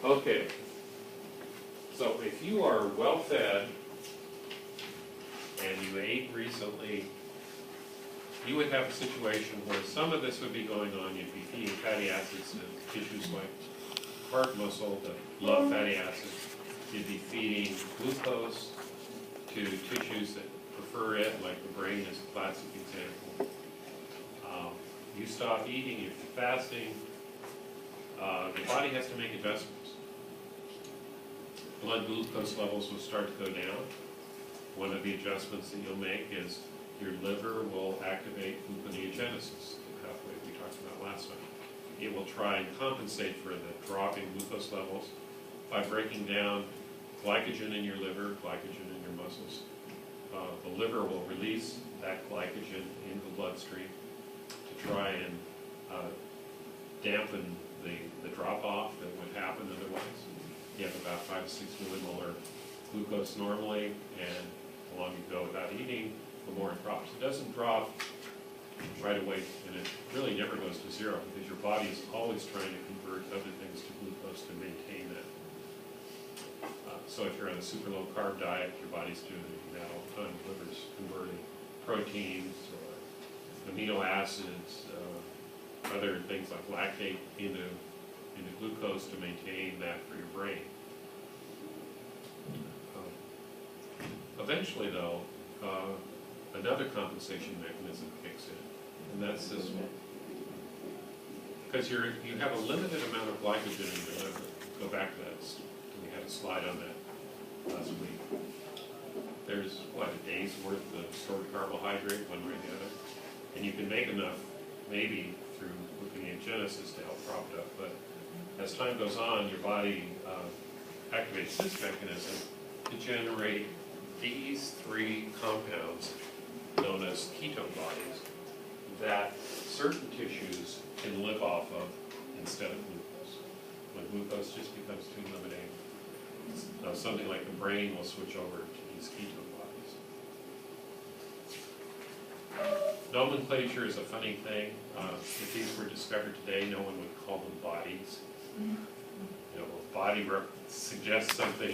Okay. So if you are well fed and you ate recently, you would have a situation where some of this would be going on. You'd be feeding fatty acids to tissues like heart muscle that love fatty acids. You'd be feeding glucose to tissues that prefer it, like the brain is a classic example. You stop eating, if you're fasting, the body has to make adjustments. Blood glucose levels will start to go down. One of the adjustments that you'll make is your liver will activate gluconeogenesis, the pathway we talked about last time. It will try and compensate for the drop in glucose levels by breaking down glycogen in your liver, glycogen in your muscles. The liver will release that glycogen into the bloodstream to try and dampen the drop-off that would happen otherwise. You have about 5 to 6 millimolar glucose normally, and the longer you go without eating, the more it drops. It doesn't drop right away, and it really never goes to zero because your body is always trying to convert other things to glucose to maintain that. So if you're on a super low carb diet, your body's doing that all the time. The liver's converting proteins or amino acids, other things like lactate into glucose to maintain that for your brain. Eventually, though, another compensation mechanism kicks in, and that's this one. Because you have a limited amount of glycogen in your liver. Go back to that. We had a slide on that last week. There's, what, a day's worth of stored carbohydrate, one way or the other. And you can make enough, maybe through gluconeogenesis to help prop it up. But as time goes on, your body activates this mechanism to generate these three compounds known as ketone bodies that certain tissues can live off of instead of glucose. When glucose just becomes too limiting, something like the brain will switch over to these ketone bodies. Nomenclature is a funny thing. If these were discovered today, no one would call them bodies. You know, a body suggests something